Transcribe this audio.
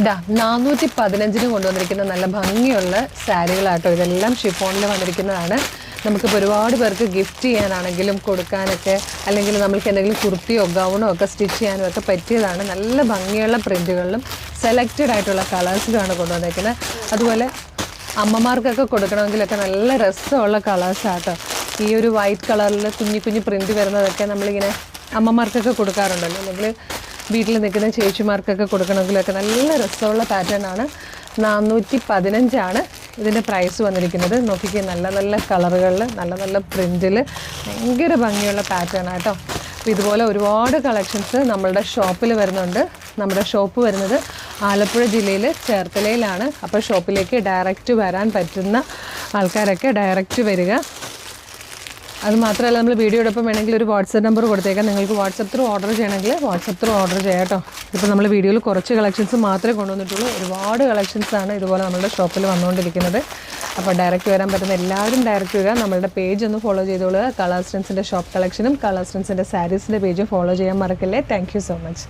ഇതാ 415 കൊണ്ടുവന്നിരിക്കുന്ന നല്ല ഭംഗിയുള്ള സാരികളാട്ടോ. ഇതെല്ലാം ഷിഫോണിൽ വന്നിരിക്കുന്നതാണ്. നമുക്കിപ്പോൾ ഒരുപാട് പേർക്ക് ഗിഫ്റ്റ് ചെയ്യാനാണെങ്കിലും കൊടുക്കാനൊക്കെ, അല്ലെങ്കിൽ നമ്മൾക്ക് എന്തെങ്കിലും കുർത്തിയോ ഗൗണോ ഒക്കെ സ്റ്റിച്ച് ചെയ്യാനും ഒക്കെ പറ്റിയതാണ്. നല്ല ഭംഗിയുള്ള പ്രിൻറ്റുകളിലും സെലക്റ്റഡ് ആയിട്ടുള്ള കളേഴ്സിലുമാണ് കൊണ്ടുവന്നിരിക്കുന്നത്. അതുപോലെ അമ്മമാർക്കൊക്കെ കൊടുക്കണമെങ്കിലൊക്കെ നല്ല രസമുള്ള കളേഴ്സാട്ടോ. ഈ ഒരു വൈറ്റ് കളറിൽ കുഞ്ഞു കുഞ്ഞു പ്രിൻറ്റ് വരുന്നതൊക്കെ നമ്മളിങ്ങനെ അമ്മമാർക്കൊക്കെ കൊടുക്കാറുണ്ടല്ലോ, അല്ലെങ്കിൽ വീട്ടിൽ നിൽക്കുന്ന ചേച്ചിമാർക്കൊക്കെ കൊടുക്കണമെങ്കിലൊക്കെ നല്ല രസമുള്ള പാറ്റേൺ ആണ്. 415 ഇതിൻ്റെ പ്രൈസ് വന്നിരിക്കുന്നത്. നോക്കിക്കേ, നല്ല നല്ല കളറുകളിൽ നല്ല നല്ല പ്രിൻറ്റിൽ ഭയങ്കര ഭംഗിയുള്ള പാറ്റേൺ ആട്ടോ. അപ്പോൾ ഇതുപോലെ ഒരുപാട് കളക്ഷൻസ് നമ്മളുടെ ഷോപ്പിൽ വരുന്നുണ്ട്. നമ്മുടെ ഷോപ്പ് വരുന്നത് ആലപ്പുഴ ജില്ലയിൽ ചേർത്തലയിലാണ്. അപ്പോൾ ഷോപ്പിലേക്ക് ഡയറക്റ്റ് വരാൻ പറ്റുന്ന ആൾക്കാരൊക്കെ ഡയറക്റ്റ് വരിക. അതുമാത്രമല്ല, നമ്മൾ വീഡിയോടൊപ്പം വേണമെങ്കിൽ ഒരു വാട്സപ്പ് നമ്പർ കൊടുത്തേക്കാം. നിങ്ങൾക്ക് വാട്സപ്പ് ത്രൂ ഓർഡർ ചെയ്യണമെങ്കിൽ വാട്സപ്പ് ത്രൂ ഓർഡർ ചെയ്യാം കേട്ടോ. ഇപ്പോൾ നമ്മൾ വീഡിയോയിൽ കുറച്ച് കളക്ഷൻസ് മാത്രമേ കൊണ്ടുവന്നിട്ടുള്ളൂ. ഒരുപാട് കളക്ഷൻസാണ് ഇതുപോലെ നമ്മുടെ ഷോപ്പിൽ വന്നുകൊണ്ടിരിക്കുന്നത്. അപ്പോൾ ഡയറക്റ്റ് വരാൻ പറ്റുന്ന എല്ലാവരും ഡയറക്റ്റ് വരിക. നമ്മളുടെ പേജ് ഒന്ന് ഫോളോ ചെയ്തോളുക. കളേഴ്സ് ട്രെൻഡ്സിൻ്റെ ഷോപ്പ് കളക്ഷനും കളേഴ്സ് ട്രെൻഡ്സിൻ്റെ സാരീസിൻ്റെ പേജും ഫോളോ ചെയ്യാൻ മറക്കല്ലേ. Thank you so much.